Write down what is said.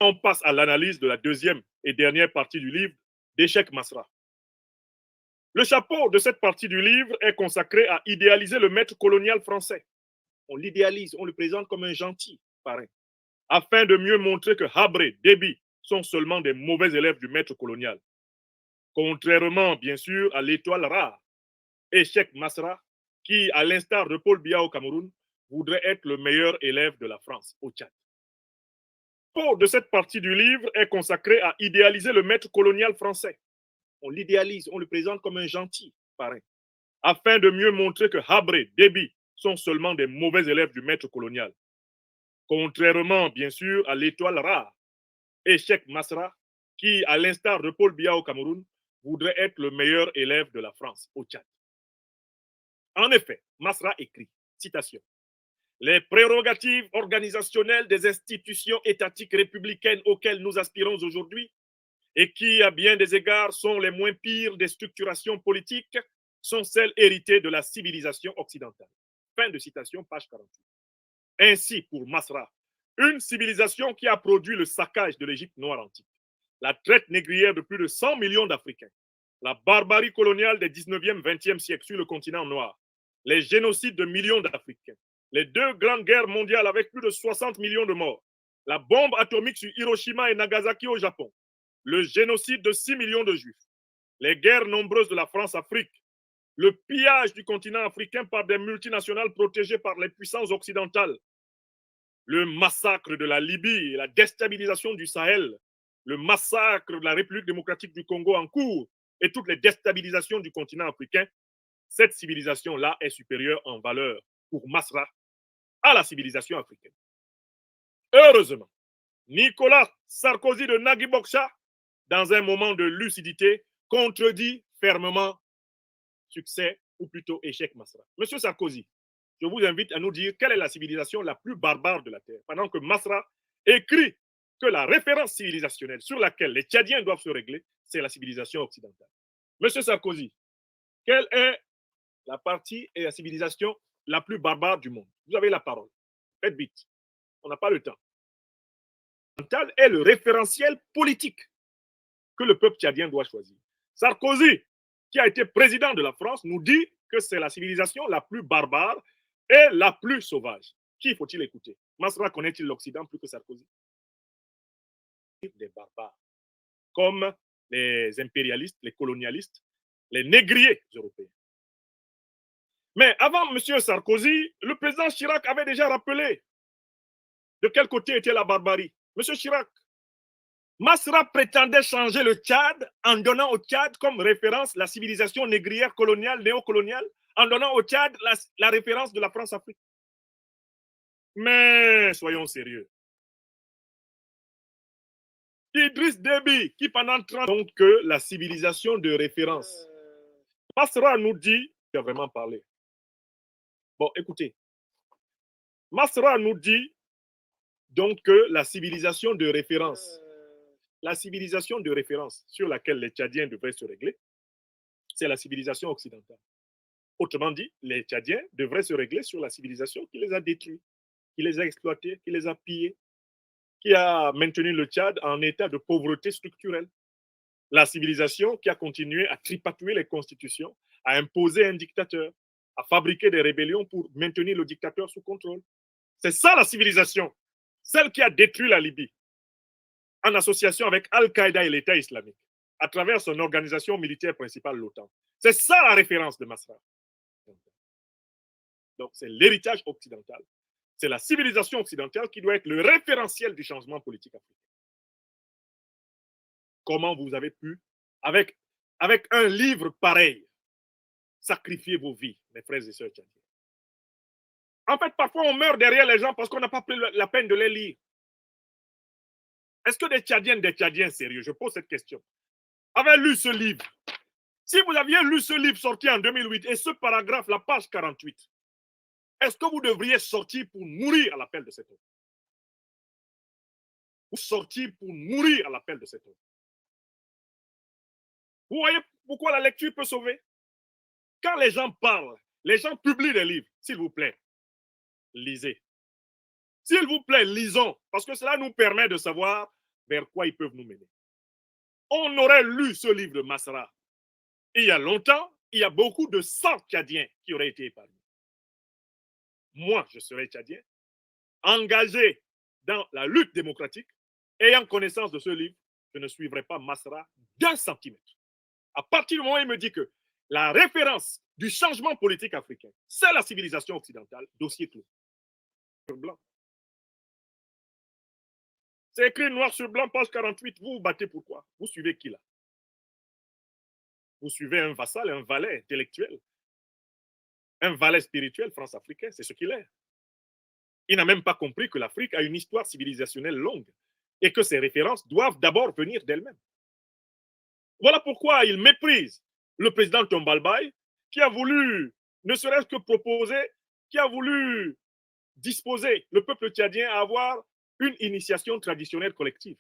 On passe à l'analyse de la deuxième et dernière partie du livre d'Échec Masra. Le chapeau de cette partie du livre est consacré à idéaliser le maître colonial français. On l'idéalise, on le présente comme un gentil parrain, afin de mieux montrer que Habré, Déby sont seulement des mauvais élèves du maître colonial. Contrairement, bien sûr, à l'étoile rare, Échec Masra, qui, à l'instar de Paul Biya au Cameroun, voudrait être le meilleur élève de la France au Tchad. Le chapeau de cette partie du livre est consacré à idéaliser le maître colonial français. On l'idéalise, on le présente comme un gentil parrain, afin de mieux montrer que Habré, Déby sont seulement des mauvais élèves du maître colonial. Contrairement, bien sûr, à l'étoile rare, Échec Masra, qui, à l'instar de Paul Biya au Cameroun, voudrait être le meilleur élève de la France au Tchad. En effet, Masra écrit, citation, les prérogatives organisationnelles des institutions étatiques républicaines auxquelles nous aspirons aujourd'hui et qui, à bien des égards, sont les moins pires des structurations politiques, sont celles héritées de la civilisation occidentale. Fin de citation, page 48. Ainsi, pour Masra, une civilisation qui a produit le saccage de l'Égypte noire antique, la traite négrière de plus de 100 millions d'Africains, la barbarie coloniale des 19e, 20e siècles sur le continent noir, les génocides de millions d'Africains, les deux grandes guerres mondiales avec plus de 60 millions de morts, la bombe atomique sur Hiroshima et Nagasaki au Japon, le génocide de 6 millions de Juifs, les guerres nombreuses de la France-Afrique, le pillage du continent africain par des multinationales protégées par les puissances occidentales, le massacre de la Libye et la déstabilisation du Sahel, le massacre de la République démocratique du Congo en cours et toutes les déstabilisations du continent africain, cette civilisation-là est supérieure en valeur pour Masra à la civilisation africaine. Heureusement, Nicolas Sarkozy de Nagui Boksha, dans un moment de lucidité, contredit fermement succès ou plutôt échec Masra. Monsieur Sarkozy, je vous invite à nous dire quelle est la civilisation la plus barbare de la Terre, pendant que Masra écrit que la référence civilisationnelle sur laquelle les Tchadiens doivent se régler, c'est la civilisation occidentale. Monsieur Sarkozy, quelle est la partie et la civilisation la plus barbare du monde? Vous avez la parole. Faites vite. On n'a pas le temps. Est le référentiel politique que le peuple tchadien doit choisir. Sarkozy, qui a été président de la France, nous dit que c'est la civilisation la plus barbare et la plus sauvage. Qui faut-il écouter? Masra connaît-il l'Occident plus que Sarkozy? Des barbares, comme les impérialistes, les colonialistes, les négriers européens. Mais avant M. Sarkozy, le président Chirac avait déjà rappelé de quel côté était la barbarie. M. Chirac, Masra prétendait changer le Tchad en donnant au Tchad comme référence la civilisation négrière coloniale, néocoloniale, en donnant au Tchad la référence de la France-Afrique. Mais soyons sérieux. Idriss Déby, qui pendant 30 ans, donc que la civilisation de référence. Masra nous dit, tu as vraiment parlé. Bon, écoutez. Masra nous dit donc que la civilisation de référence, sur laquelle les Tchadiens devraient se régler, c'est la civilisation occidentale. Autrement dit, les Tchadiens devraient se régler sur la civilisation qui les a détruits, qui les a exploités, qui les a pillés, qui a maintenu le Tchad en état de pauvreté structurelle. La civilisation qui a continué à tripatouiller les constitutions, à imposer un dictateur, à fabriquer des rébellions pour maintenir le dictateur sous contrôle. C'est ça la civilisation, celle qui a détruit la Libye, en association avec Al-Qaïda et l'État islamique, à travers son organisation militaire principale, l'OTAN. C'est ça la référence de Masra. Donc, c'est l'héritage occidental. C'est la civilisation occidentale qui doit être le référentiel du changement politique africain. Comment vous avez pu, avec un livre pareil, sacrifier vos vies, mes frères et sœurs tchadiens? En fait, parfois, on meurt derrière les gens parce qu'on n'a pas pris la peine de les lire. Est-ce que des Tchadiens sérieux, je pose cette question, avaient lu ce livre? Si vous aviez lu ce livre sorti en 2008 et ce paragraphe, la page 48, est-ce que vous devriez sortir pour mourir à l'appel de cet homme? Ou sortir pour mourir à l'appel de cet homme? Vous voyez pourquoi la lecture peut sauver? Quand les gens parlent, les gens publient des livres, s'il vous plaît, lisez. S'il vous plaît, lisons, parce que cela nous permet de savoir vers quoi ils peuvent nous mener. On aurait lu ce livre de Masra il y a longtemps, il y a beaucoup de sang tchadiens qui auraient été épargnés. Moi, je serais tchadien, engagé dans la lutte démocratique, ayant connaissance de ce livre, je ne suivrai pas Masra d'un centimètre. À partir du moment où il me dit que la référence du changement politique africain, c'est la civilisation occidentale, dossier clos. Sur blanc. C'est écrit noir sur blanc, page 48. Vous vous battez pourquoi? Vous suivez qui là? Vous suivez un vassal, un valet intellectuel, un valet spirituel france-africain, c'est ce qu'il est. Il n'a même pas compris que l'Afrique a une histoire civilisationnelle longue et que ses références doivent d'abord venir d'elles-mêmes. Voilà pourquoi il méprise le président Tombalbaye qui a voulu, ne serait-ce que proposer, qui a voulu disposer le peuple tchadien à avoir une initiation traditionnelle collective.